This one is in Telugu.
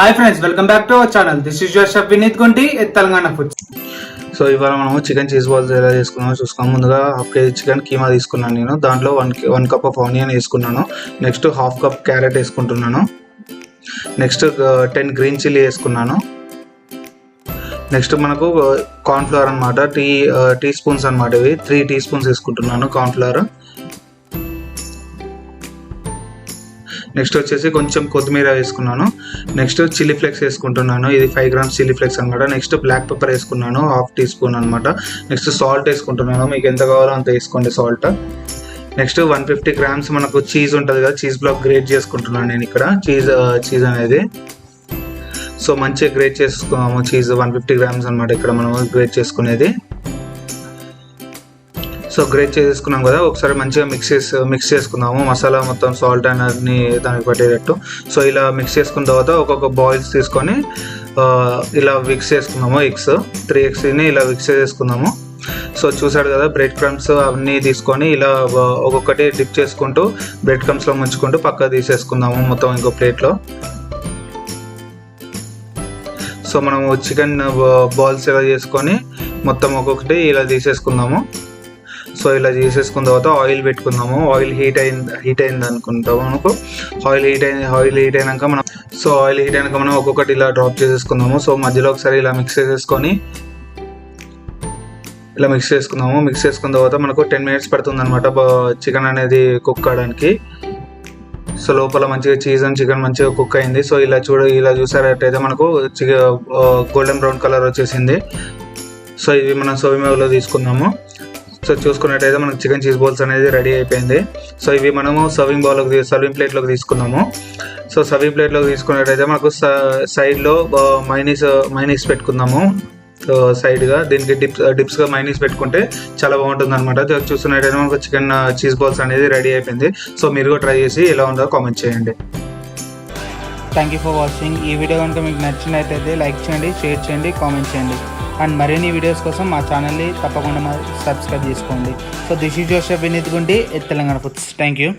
Hi friends, welcome back to our channel. This is your chef Vineeth Gunti, Telangana foods. సో ఇవాళ మనము చికెన్ చీజ్ బాల్స్ ఎలా చేసుకున్నామో చూసుకున్నాం. ముందుగా హాఫ్ కేజీ చికెన్ కీమా తీసుకున్నాను నేను. దాంట్లో వన్ కప్ ఆఫ్ ఆనియన్ వేసుకున్నాను. నెక్స్ట్ హాఫ్ కప్ క్యారెట్ వేసుకుంటున్నాను. నెక్స్ట్ 10 గ్రీన్ చిల్లీ వేసుకున్నాను. నెక్స్ట్ మనకు కార్న్ఫ్లవర్ అనమాట, టీ స్పూన్స్ అనమాట. ఇవి 3 టీ స్పూన్స్ వేసుకుంటున్నాను కార్న్ఫ్లవర్. నెక్స్ట్ వచ్చేసి కొంచెం కొత్తిమీర వేసుకున్నాను. నెక్స్ట్ చిల్లీ ఫ్లేక్స్ వేసుకుంటున్నాను. ఇది 5 grams చిల్లీ ఫ్లేక్స్ అనమాట. నెక్స్ట్ బ్లాక్ పెప్పర్ వేసుకున్నాను, హాఫ్ టీ స్పూన్ అనమాట. నెక్స్ట్ సాల్ట్ వేసుకుంటున్నాను, మీకు ఎంత కావాలో అంత వేసుకోండి సాల్ట్. నెక్స్ట్ 150 grams మనకు చీజ్ ఉంటుంది కదా, చీజ్ బ్లాక్ గ్రేట్ చేసుకుంటున్నాను నేను ఇక్కడ. చీజ్ అనేది సో మంచిగా గ్రేట్ చేసుకున్నాము. చీజ్ 150 grams అనమాట ఇక్కడ మనం గ్రేట్ చేసుకునేది. సో గ్రేట్ చేసుకున్నాం కదా, ఒకసారి మంచిగా మిక్స్ చేసుకుందాము. మసాలా మొత్తం సాల్ట్ అన్ని దానికి పట్టేటట్టు. సో ఇలా మిక్స్ చేసుకున్న తర్వాత ఒక్కొక్క బాయిల్స్ తీసుకొని ఇలా మిక్స్ చేసుకుందాము. 3 eggsని ఇలా మిక్స్ చేసుకుందాము. సో చూసాడు కదా, బ్రెడ్ క్రమ్స్ అవన్నీ తీసుకొని ఇలా ఒక్కొక్కటి డిప్ చేసుకుంటూ బ్రెడ్ క్రమ్స్లో ముంచుకుంటూ పక్కకు తీసేసుకుందాము మొత్తం ఇంకో ప్లేట్లో. సో మనము చికెన్ బాల్స్ ఇలా చేసుకొని మొత్తం ఒక్కొక్కటి ఇలా తీసేసుకుందాము. సో ఇలా చేసేసుకున్న తర్వాత ఆయిల్ పెట్టుకుందాము. ఆయిల్ హీట్ అయింది అనుకుంటాము మనకు. ఆయిల్ హీట్ అయినాక మనం ఒక్కొక్కటి ఇలా డ్రాప్ చేసేసుకుందాము. సో మధ్యలో ఒకసారి ఇలా మిక్స్ చేసుకుందాము. మిక్స్ చేసుకున్న తర్వాత మనకు 10 minutes పడుతుంది అనమాట చికెన్ అనేది కుక్ అవడానికి. సో లోపల మంచిగా చికెన్ మంచిగా కుక్ అయింది. సో ఇలా చూసారట్టయితే మనకు గోల్డెన్ బ్రౌన్ కలర్ వచ్చేసింది. సో ఇవి మనం సర్వింగ్ బౌల్లో తీసుకుందాము. సో చూసుకున్నట్టయితే మనకు చికెన్ చీజ్ బాల్స్ అనేది రెడీ అయిపోయింది. సో ఇవి మనము సర్వింగ్ ప్లేట్లోకి తీసుకుందాము. సో సర్వింగ్ ప్లేట్లోకి తీసుకున్నట్టయితే మనకు సైడ్లో మైనీస్ పెట్టుకుందాము. సైడ్గా దీనికి డిప్స్గా మైనీస్ పెట్టుకుంటే చాలా బాగుంటుంది అనమాట. చూస్తున్నట్టయితే మనకు చికెన్ చీజ్ బాల్స్ అనేది రెడీ అయిపోయింది. సో మీరు కూడా ట్రై చేసి ఎలా ఉందో కామెంట్ చేయండి. Thank you for watching. ఈ వీడియో కనుక మీకు నచ్చినట్టయితే లైక్ చేయండి, షేర్ చేయండి, కామెంట్ చేయండి. అండ్ మరిన్ని వీడియోస్ కోసం మా ఛానల్ని తప్పకుండా సబ్స్క్రైబ్ చేసుకోండి. So this is your chef Vineeth Gunti, Telangana foods. Thank you.